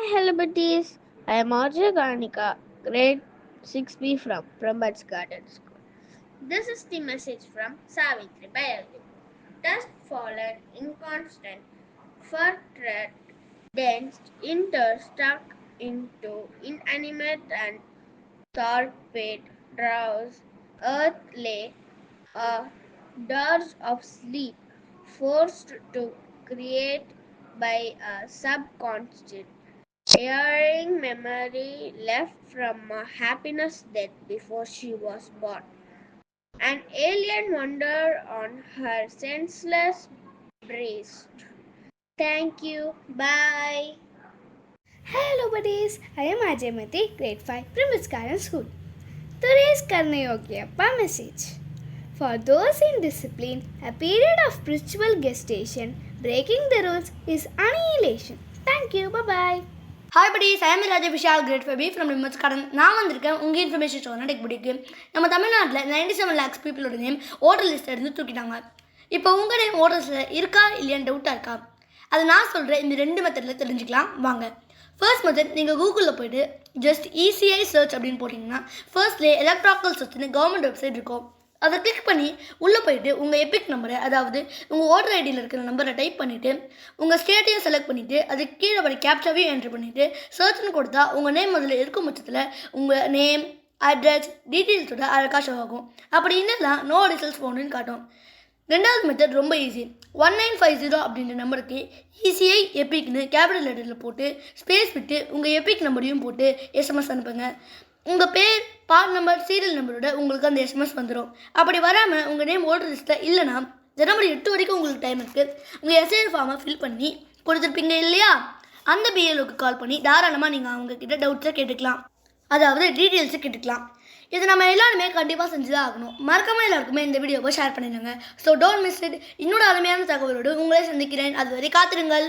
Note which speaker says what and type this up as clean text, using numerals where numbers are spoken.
Speaker 1: Hello buddies, I am Arjay Garnika, grade 6B from Prambats Garden School. This is the message from Savitri Biology. Dust fallen inconstant, fur thread, dense, inter stuck into inanimate and torpid drowse, earth lay, a dirge of sleep, forced to create by a subconscious airing memory left from a happiness death before she was born. An alien wonder on her senseless breast. Thank you. Bye.
Speaker 2: Hello buddies, I am Ajay Mati, grade 5 from Viskaran School. Today's Karna Yogiyappa message. For those in discipline, a period of spiritual gestation, breaking the rules is annihilation. Thank you, bye-bye.
Speaker 3: Hi buddies, I am Raja Vishal, grade 5B from லிமட்ஸ் garden. நான் வந்திருக்கேன் உங்கள் information show tech பிடிக்கு. நம்ம தமிழ்நாட்டில் 97 lakhs பீப்புளோட name voter லிஸ்ட்டில் இருந்து தூக்கிட்டாங்க. இப்போ உங்கள் நேம் ஓட்டர்ஸில் இருக்கா இல்லையான்னு டவுட்டாக இருக்கா? அதை நான் சொல்கிறேன், இந்த 2 மெத்தடில் தெரிஞ்சுக்கலாம் வாங்க. ஃபர்ஸ்ட் மெத்தட், நீங்கள் கூகுளில் போய்ட்டு ஜஸ்ட் ECI சர்ச் அப்படின்னு போட்டிங்கன்னா ஃபர்ஸ்ட்லேயே எலக்ட்ரானிக்கல் சர்ச்னு கவர்மெண்ட் வெப்சைட் இருக்கும். அதை கிளிக் பண்ணி உள்ளே போயிட்டு உங்கள் எபிக் நம்பரை, அதாவது உங்கள் ஓட்டர் ஐடியில் இருக்கிற நம்பரை டைப் பண்ணிவிட்டு உங்கள் ஸ்டேட்டையும் செலக்ட் பண்ணிவிட்டு அதுக்கு கீழே வர கேப்சாவையும் என்ட்ரு பண்ணிவிட்டு சர்ச்னு கொடுத்தா உங்கள் நேம் அதில் இருக்கும் பட்சத்தில் உங்கள் நேம், அட்ரஸ், டீட்டெயில்ஸோட அழகாக ஷோ ஆகும். அப்படி இல்லைனா நோ ரிசல்ட்ஸ் ஃபவுண்டுன்னு காட்டும். ரெண்டாவது மெத்தட் ரொம்ப ஈஸி. 1950 அப்படின்ற நம்பருக்கு ECI எபிக்னு கேபிட்டல் லெட்டரில் போட்டு ஸ்பேஸ் விட்டு உங்கள் எபிக் நம்பரையும் போட்டு SMS அனுப்புங்க. உங்கள் பேர், பார்ட் நம்பர், சீரியல் நம்பரோட உங்களுக்கு அந்த SMS வந்துடும். அப்படி வராமல் உங்கள் நேம் ஓட்டர் லிஸ்ட்டில் இல்லைனா ஜனவரி 8 வரைக்கும் உங்களுக்கு டைம் இருக்குது. உங்கள் SIR ஃபார்மை ஃபில் பண்ணி கொடுத்துருப்பீங்க இல்லையா, அந்த BLOக்கு கால் பண்ணி தாராளமாக நீங்கள் அவங்கக்கிட்ட டவுட்ஸை கேட்டுக்கலாம், அதாவது டீட்டெயில்ஸை கேட்டுக்கலாம். இது நம்ம எல்லாருமே கண்டிப்பாக செஞ்சு தான் ஆகணும். மறக்காமல் எல்லாருக்குமே இந்த வீடியோவை ஷேர் பண்ணிடுங்க. So don't miss it. இன்னொரு அருமையான தகவலோடு உங்களே சந்திக்கிறேன். அதுவரை காத்திருங்கள்.